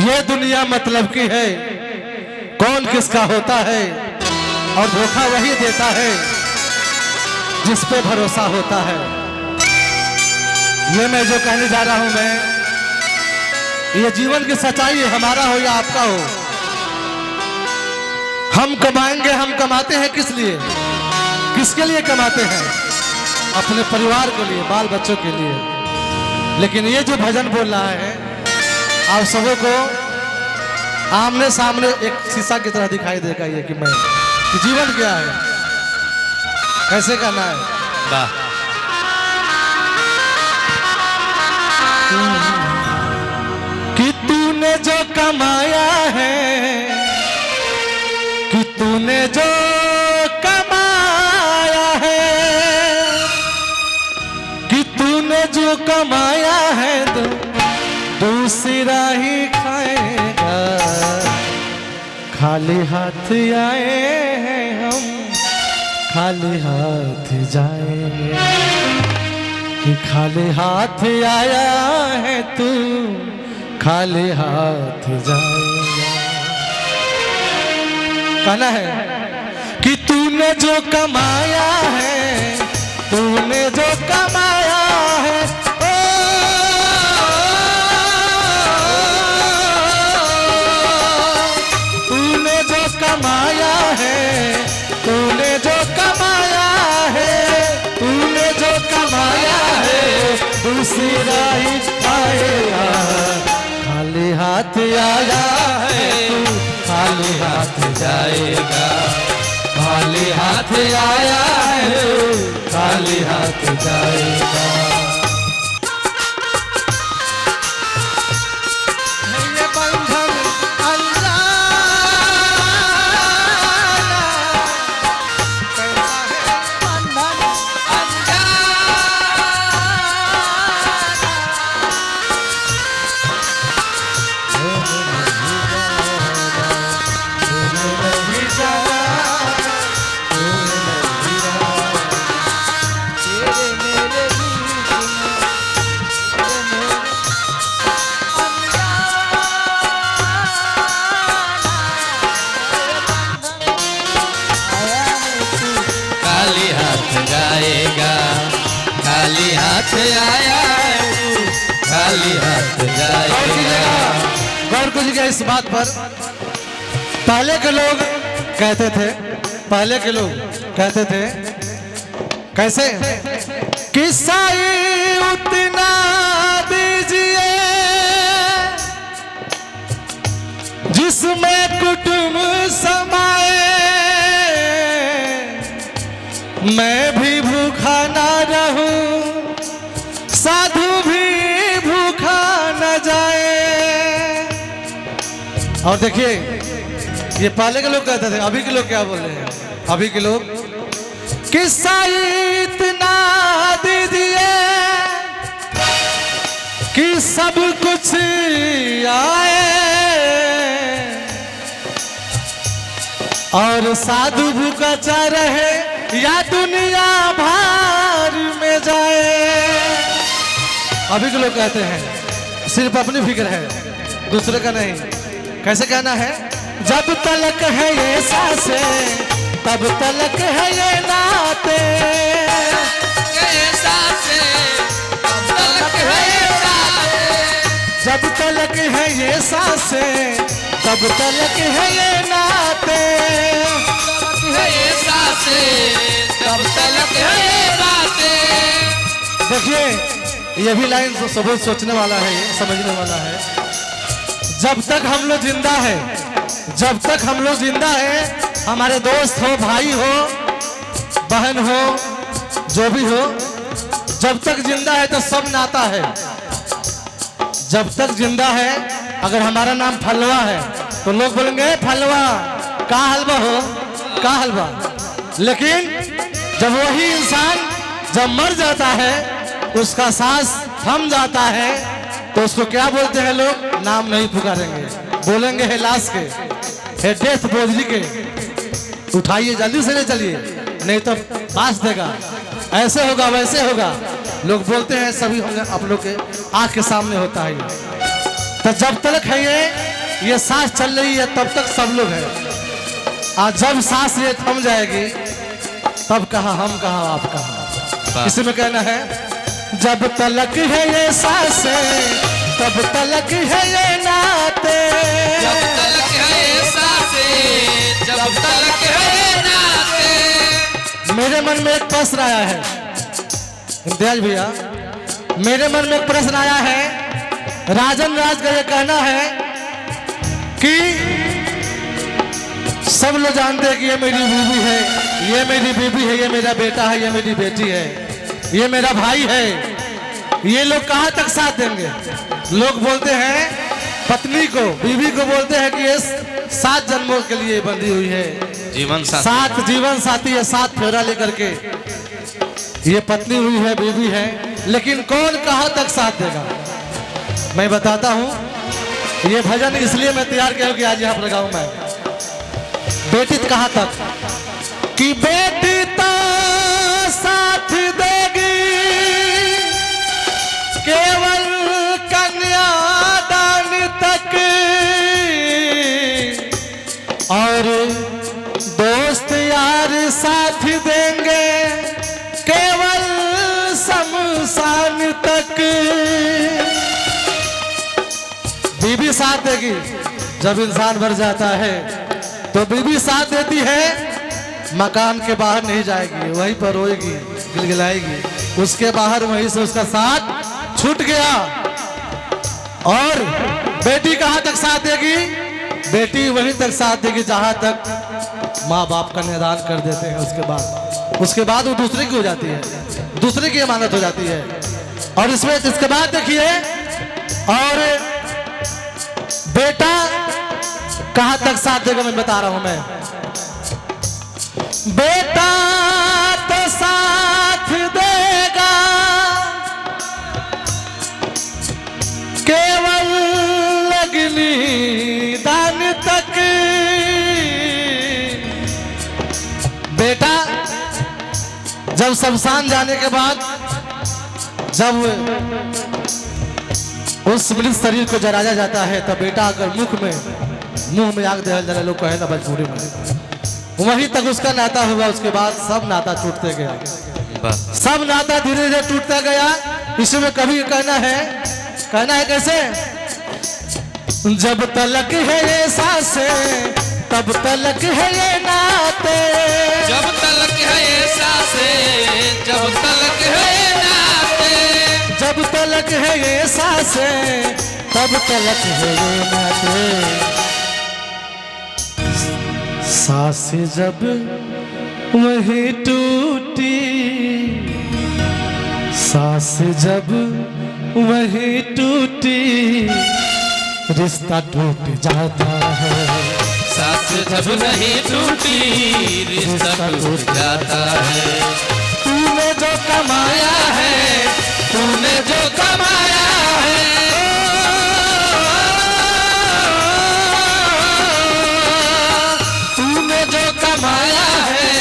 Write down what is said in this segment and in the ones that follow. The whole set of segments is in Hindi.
ये दुनिया मतलब की है, कौन किसका होता है, और धोखा वही देता है जिस पे भरोसा होता है। ये मैं जो कहने जा रहा हूं ये जीवन की सच्चाई है, हमारा हो या आपका हो। हम कमाएंगे, हम कमाते हैं किस लिए, किसके लिए कमाते हैं? अपने परिवार के लिए, बाल बच्चों के लिए। लेकिन ये जो भजन बोल रहा है आप सबों को आमने सामने एक शीशा की तरह दिखाई देगा ये कि मैं कि जीवन क्या है, कैसे करना है। वाह। कि तूने जो कमाया है, कि तूने जो कमाया है, कि तूने जो कमाया है तो दूसरा ही खाएगा। खाली हाथ आए हैं हम, खाली हाथ जाएंगे। कि खाली हाथ आया है तू, खाली हाथ जाएगा। कहना है कि तूने जो कमाया है, तूने जो कमाया है, तूने जो कमाया है, तूने जो कमाया है, तूने जो कमाया है दूसरा ही आएगा। खाली हाथ आया है तू, खाली हाथ जाएगा। खाली हाथ आया है, खाली हाथ जाएगा। ये बंधन अनजाना कैसा है, बंधन खाली हाथ आया है, खाली हाथ जाएगा। गौर कीजिएगा इस बात पर। पहले के लोग कहते थे, पहले के लोग कहते थे कैसे कि साई उतना दीजिए जिसमें कुटुंब समाए, मैं भी भूखा ना रहूं, साधु भी भूखा न जाए। और देखिए ये पहले के लोग कहते थे, अभी के लोग क्या बोल रहे हैं? अभी के लोग किस्सा इतना दीजिए कि सब कुछ आए, और साधु भूखा चा रहे या दुनिया भार में जाए। अभी के लोग कहते हैं सिर्फ अपनी फिक्र है, दूसरे का नहीं। कैसे कहना है? जब तलक है ये सांसें तब तलक है ये नाते, ये सांसें तब तलक है ये नाते, जब तलक है ये सांसें तब तलक है ये नाते, ये सांसें तब तलक है ये बातें। देखिए ये भी लाइन तो सब सोचने वाला है, ये समझने वाला है। जब तक हम लोग जिंदा है, जब तक हम लोग जिंदा है, हमारे दोस्त हो, भाई हो, बहन हो, जो भी हो, जब तक जिंदा है तो सब नाता है। जब तक जिंदा है, अगर हमारा नाम फलवा है तो लोग बोलेंगे फलवा का हलवा हो, का हलवा। लेकिन जब वही इंसान जब मर जाता है, उसका सांस थम जाता है, तो उसको क्या बोलते हैं लोग? नाम नहीं पुकारेंगे, बोलेंगे है लाश के, है डेथ बोझी के, उठाइए जल्दी से ले चलिए नहीं तो पास देगा, ऐसे होगा वैसे होगा। लोग बोलते हैं, सभी होंगे आप लोग के आँख के सामने होता है। तो जब तक है ये ये सांस चल रही है तब तक सब लोग हैं, और जब सांस ये थम जाएगी तब कहा हम कहा आप कहा। इसी में कहना है, जब तलक है ये सांसें तब तलक है ये नाते, जब तलक है ये सांसें, जब तलक है ये नाते। मेरे मन में एक प्रश्न आया है इम्तियाज भैया, मेरे मन में एक प्रश्न आया है। राजन राज का ये कहना है कि सब लोग जानते हैं कि ये मेरी बीवी है, ये मेरी बीवी है, ये मेरा बेटा है, ये मेरी बेटी है, ये मेरा भाई है, ये लोग कहाँ तक साथ देंगे? लोग बोलते हैं पत्नी को, बीवी को बोलते हैं कि ये 7 जन्मों के लिए बंधी हुई है, जीवन साथी, 7 जीवन साथी है, 7 फेरा लेकर के ये पत्नी हुई है, बीवी है, लेकिन कौन कहाँ तक साथ देगा? मैं बताता हूँ। ये भजन इसलिए मैं तैयार किया हूँ कि आज यहाँ पर गाऊं मैं। बेटी कहाँ तक कि बेटी तो साथ देगी केवल कन्यादान तक, और दोस्त यार साथ देंगे केवल शमशान तक। बीवी साथ देगी, जब इंसान मर जाता है तो बीवी साथ देती है, मकान के बाहर नहीं जाएगी, वहीं पर रोएगी, गिलगिलाएगी, उसके बाहर वहीं से उसका साथ छूट गया। और बेटी कहाँ तक साथ देगी? बेटी वहीं तक साथ देगी जहां तक माँ बाप का निदान कर देते हैं, उसके बाद वो दूसरे की हो जाती है, दूसरे की अमानत हो जाती है। और इसमें इसके बाद देखिए, और बेटा कहां तक साथ देगा मैं बता रहा हूं मैं। बेटा तो साथ देगा केवल अग्नि दान तक। बेटा जब शमशान जाने के बाद, जब उस मृत शरीर को जलाया जाता है, तब बेटा अगर मुंह में आग दे जाने लोग कहे ना भोजपुरी में, वहीं तक उसका नाता हुआ। उसके बाद सब नाता टूटते गया, सब नाता धीरे धीरे टूटता गया। इसमें कभी कहना है कैसे? जब तलक है ये सांसें तब तलक है ये नाते, जब तलक है ये सांसें, जब तलक है ये नाते, जब तलक है ये सांसें तब तलक है ये नाते। सांस जब वही टूटी, सांस जब वही टूटी, रिश्ता टूट जाता है। सांस जब नहीं टूटी, रिश्ता टूट जाता है। तूने जो कमाया है, तूने जो कमाया है, तूने जो कमाया है,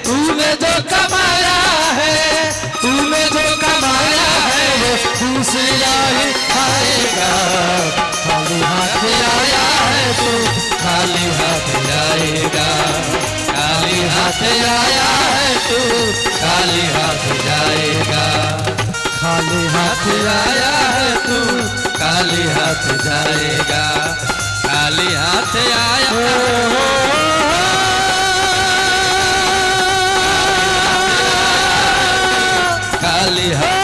तूने जो कमाया है, तूने जो कमाया है, वो दूसरा ही खाएगा। खाली हाथ आया है तू, खाली हाथ जाएगा, खाली हाथ आया है तू, खाली हाथ जाएगा, खाली हाथ आया है तू, खाली हाथ जाएगा, खाली हाथ आया, खाली हाथ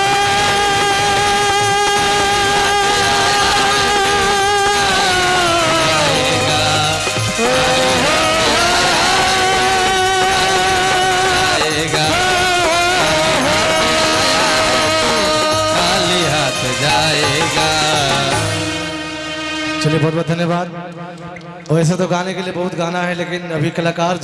जाएगा। चलिए बहुत बहुत धन्यवाद। वैसे तो गाने के लिए बहुत गाना है, लेकिन अभी कलाकार जो